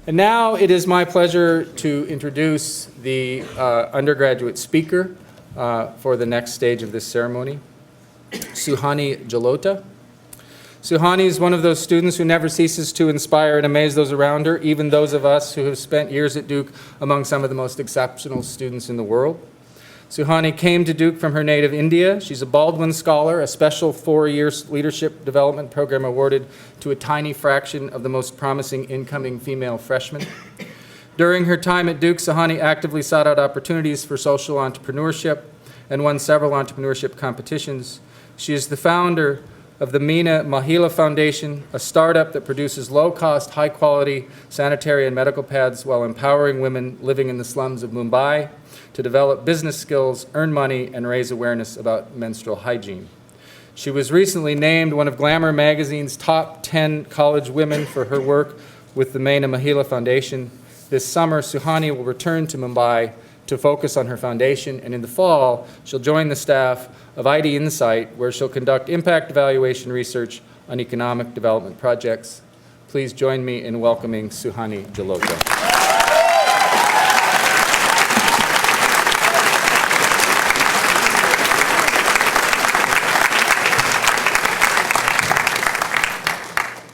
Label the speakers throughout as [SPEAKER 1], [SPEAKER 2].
[SPEAKER 1] And now it is my pleasure to introduce the undergraduate speaker for the next stage of this ceremony, Suhani Jalota. Suhani is one of those students who never ceases to inspire and amaze those around her, even those of us who have spent years at Duke among some of the most exceptional students in the world. Suhani came to Duke from her native India. She's a Baldwin Scholar, a special 4-year leadership development program awarded to a tiny fraction of the most promising incoming female freshmen. During her time at Duke, Suhani actively sought out opportunities for social entrepreneurship and won several entrepreneurship competitions. She is the founder of the Meena Mahila Foundation, a startup that produces low-cost, high-quality sanitary and medical pads while empowering women living in the slums of Mumbai to develop business skills, earn money, and raise awareness about menstrual hygiene. She was recently named one of Glamour magazine's top 10 college women for her work with the Meena Mahila Foundation. This summer, Suhani will return to Mumbai to focus on her foundation, and in the fall, she'll join the staff of ID Insight, where she'll conduct impact evaluation research on economic development projects. Please join me in welcoming Suhani Jalota.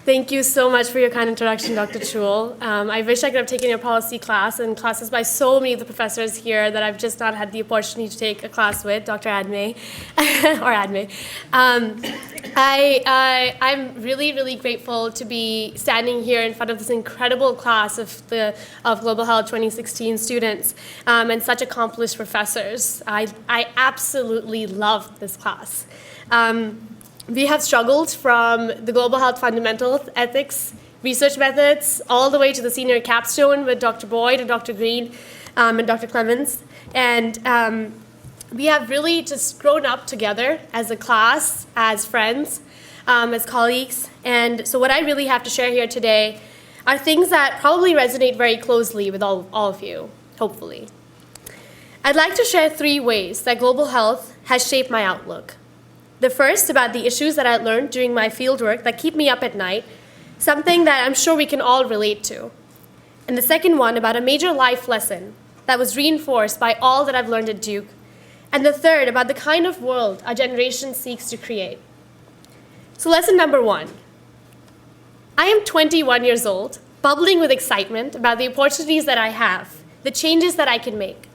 [SPEAKER 2] Thank you so much for your kind introduction, Dr. Chul. I wish I could have taken your policy class and classes by so many of the professors here that I've just not had the opportunity to take a class with, Dr. Adme, or Adme. I'm really, really grateful to be standing here in front of this incredible class of Global Health 2016 students and such accomplished professors. I absolutely loved this class. We have struggled from the global health fundamentals, ethics, research methods, all the way to the senior capstone with Dr. Boyd and Dr. Green and Dr. Clemens. And we have really just grown up together as a class, as friends, as colleagues. And so what I really have to share here today are things that probably resonate very closely with all of you, hopefully. I'd like to share 3 ways that global health has shaped my outlook. The first about the issues that I learned during my fieldwork that keep me up at night, something that I'm sure we can all relate to. And the second one about a major life lesson that was reinforced by all that I've learned at Duke. And the third about the kind of world our generation seeks to create. So lesson number 1. I am 21 years old, bubbling with excitement about the opportunities that I have, the changes that I can make.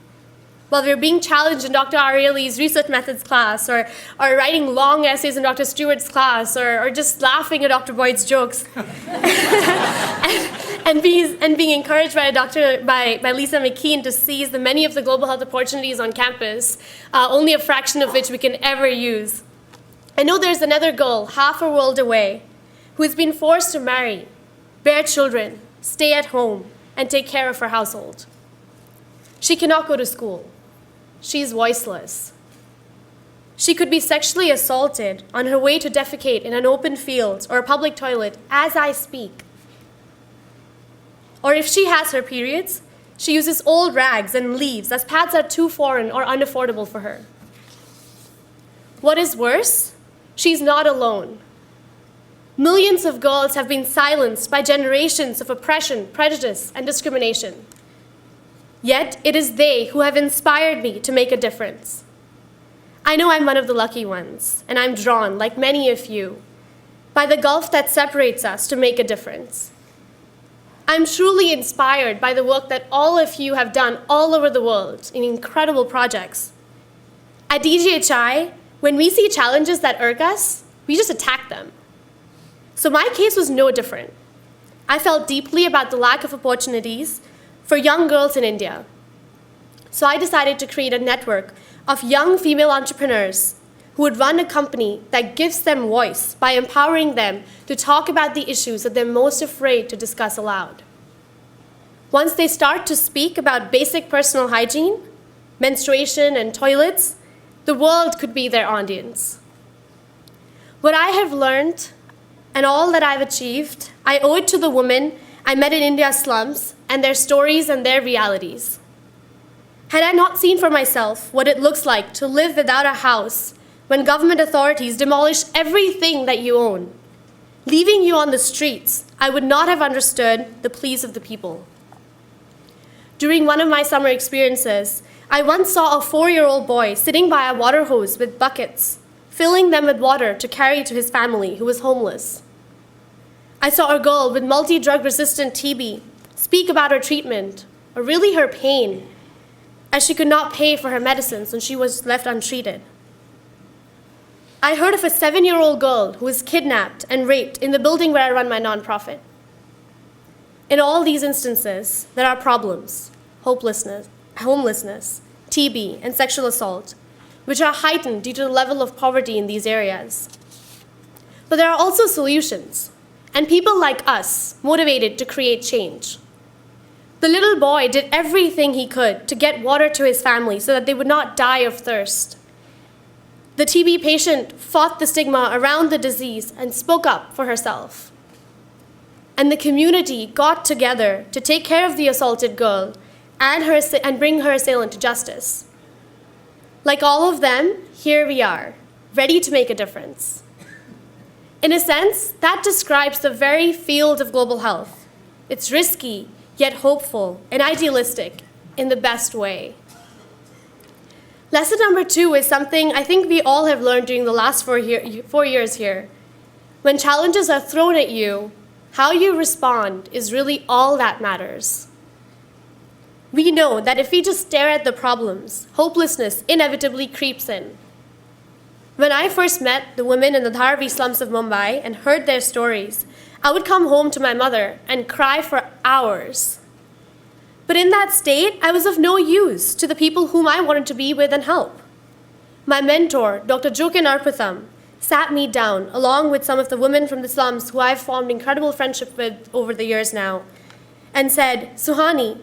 [SPEAKER 2] While we're being challenged in Dr. Ariely's research methods class, or writing long essays in Dr. Stewart's class, or just laughing at Dr. Boyd's jokes, and being encouraged by Lisa McKean to seize the many of the global health opportunities on campus, only a fraction of which we can ever use. I know there's another girl half a world away who has been forced to marry, bear children, stay at home, and take care of her household. She cannot go to school. She's voiceless. She could be sexually assaulted on her way to defecate in an open field or a public toilet as I speak. Or if she has her periods, she uses old rags and leaves as pads are too foreign or unaffordable for her. What is worse, she's not alone. Millions of girls have been silenced by generations of oppression, prejudice, and discrimination. Yet, it is they who have inspired me to make a difference. I know I'm one of the lucky ones, and I'm drawn, like many of you, by the gulf that separates us to make a difference. I'm truly inspired by the work that all of you have done all over the world in incredible projects. At DGHI, when we see challenges that irk us, we just attack them. So my case was no different. I felt deeply about the lack of opportunities for young girls in India. So I decided to create a network of young female entrepreneurs who would run a company that gives them voice by empowering them to talk about the issues that they're most afraid to discuss aloud. Once they start to speak about basic personal hygiene, menstruation, and toilets, the world could be their audience. What I have learned and all that I've achieved, I owe it to the women I met in India's slums and their stories and their realities. Had I not seen for myself what it looks like to live without a house when government authorities demolish everything that you own, Leaving you on the streets, I would not have understood the pleas of the people. During one of my summer experiences, I once saw a 4-year-old boy sitting by a water hose with buckets, filling them with water to carry to his family who was homeless. I saw a girl with multi-drug resistant TB speak about her treatment, or really her pain, as she could not pay for her medicines when she was left untreated. I heard of a 7-year-old girl who was kidnapped and raped in the building where I run my nonprofit. In all these instances, there are problems: hopelessness, homelessness, TB, and sexual assault, which are heightened due to the level of poverty in these areas. But there are also solutions, and people like us motivated to create change. The little boy did everything he could to get water to his family so that they would not die of thirst. The TB patient fought the stigma around the disease and spoke up for herself. And the community got together to take care of the assaulted girl and bring her assailant to justice. Like all of them, here we are, ready to make a difference. In a sense, that describes the very field of global health. It's risky, yet hopeful and idealistic in the best way. Lesson number 2 is something I think we all have learned during the last 4 years here. When challenges are thrown at you, how you respond is really all that matters. We know that if we just stare at the problems, hopelessness inevitably creeps in. When I first met the women in the Dharavi slums of Mumbai and heard their stories, I would come home to my mother and cry for hours. But in that state, I was of no use to the people whom I wanted to be with and help. My mentor, Dr. Jokin Arpatham, sat me down along with some of the women from the slums who I've formed incredible friendship with over the years now, and said, "Suhani,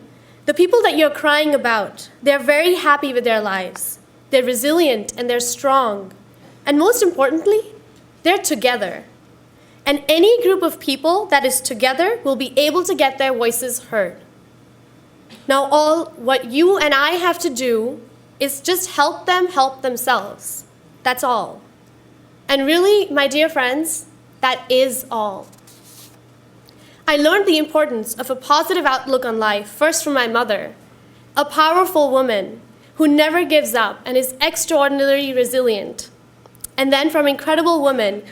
[SPEAKER 2] the people that you're crying about, they're very happy with their lives. They're resilient and they're strong. And most importantly, they're together. And any group of people that is together will be able to get their voices heard. Now all what you and I have to do is just help them help themselves. That's all." And really, my dear friends, that is all. I learned the importance of a positive outlook on life, first from my mother, a powerful woman who never gives up and is extraordinarily resilient, and then from incredible women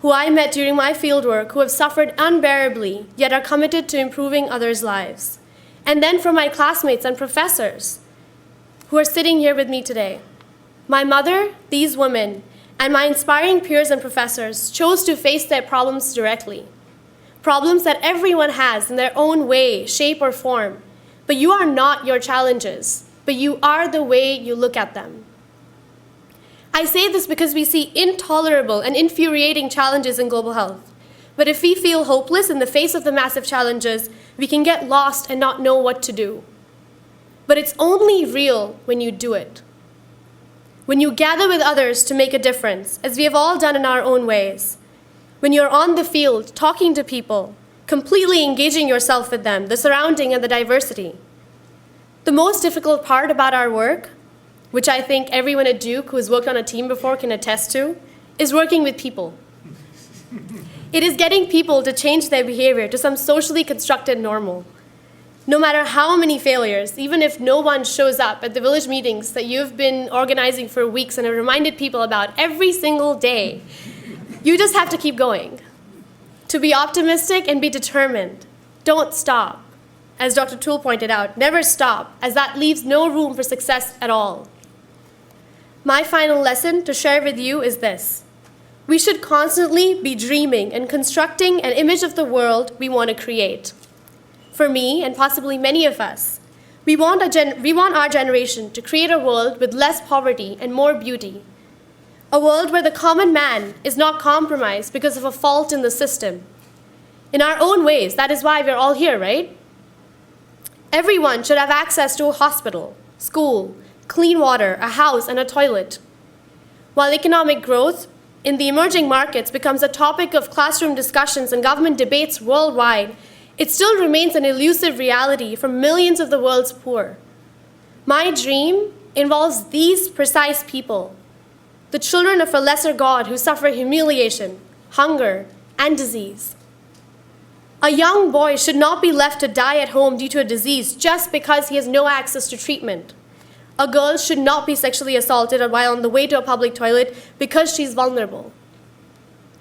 [SPEAKER 2] who I met during my fieldwork who have suffered unbearably, yet are committed to improving others' lives. And then from my classmates and professors who are sitting here with me today. My mother, these women, and my inspiring peers and professors chose to face their problems directly. Problems that everyone has in their own way, shape, or form. But you are not your challenges, but you are the way you look at them. I say this because we see intolerable and infuriating challenges in global health. But if we feel hopeless in the face of the massive challenges, we can get lost and not know what to do. But it's only real when you do it. When you gather with others to make a difference, as we have all done in our own ways. When you're on the field, talking to people, completely engaging yourself with them, the surrounding and the diversity. The most difficult part about our work, which I think everyone at Duke who has worked on a team before can attest to, is working with people. It is getting people to change their behavior to some socially constructed normal. No matter how many failures, even if no one shows up at the village meetings that you've been organizing for weeks and have reminded people about every single day, you just have to keep going. To be optimistic and be determined. Don't stop. As Dr. Toole pointed out, never stop, as that leaves no room for success at all. My final lesson to share with you is this. We should constantly be dreaming and constructing an image of the world we want to create. For me, and possibly many of us, we want our generation to create a world with less poverty and more beauty. A world where the common man is not compromised because of a fault in the system. In our own ways, that is why we're all here, right? Everyone should have access to a hospital, school, clean water, a house, and a toilet. While economic growth in the emerging markets becomes a topic of classroom discussions and government debates worldwide, it still remains an elusive reality for millions of the world's poor. My dream involves these precise people, the children of a lesser God who suffer humiliation, hunger, and disease. A young boy should not be left to die at home due to a disease just because he has no access to treatment. A girl should not be sexually assaulted while on the way to a public toilet because she's vulnerable.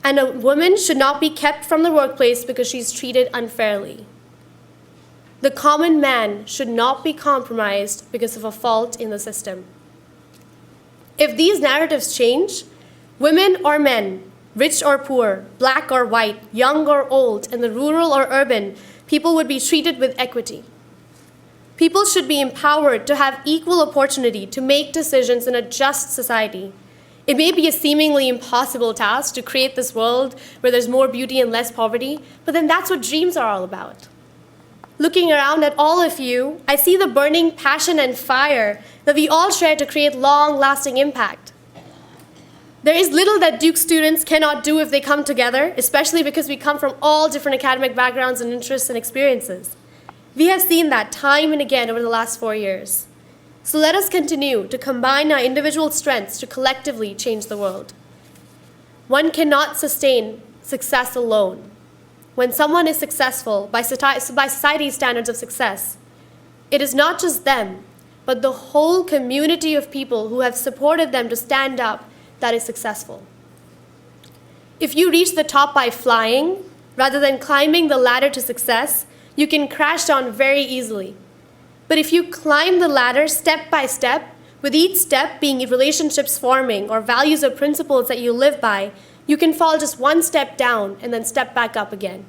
[SPEAKER 2] And a woman should not be kept from the workplace because she's treated unfairly. The common man should not be compromised because of a fault in the system. If these narratives change, women or men, rich or poor, black or white, young or old, in the rural or urban, people would be treated with equity. People should be empowered to have equal opportunity to make decisions in a just society. It may be a seemingly impossible task to create this world where there's more beauty and less poverty, but then that's what dreams are all about. Looking around at all of you, I see the burning passion and fire that we all share to create long-lasting impact. There is little that Duke students cannot do if they come together, especially because we come from all different academic backgrounds and interests and experiences. We have seen that time and again over the last 4 years. So let us continue to combine our individual strengths to collectively change the world. One cannot sustain success alone. When someone is successful by society's standards of success, it is not just them, but the whole community of people who have supported them to stand up that is successful. If you reach the top by flying, rather than climbing the ladder to success, you can crash down very easily. But if you climb the ladder step by step, with each step being relationships forming or values or principles that you live by, you can fall just one step down and then step back up again.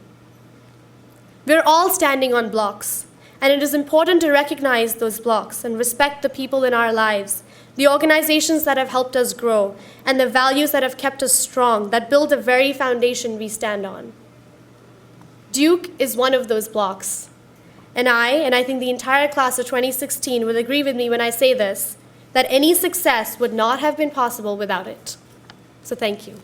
[SPEAKER 2] We're all standing on blocks, and it is important to recognize those blocks and respect the people in our lives, the organizations that have helped us grow, and the values that have kept us strong, that build the very foundation we stand on. Duke is one of those blocks. And I think the entire class of 2016 would agree with me when I say this, that any success would not have been possible without it. So thank you.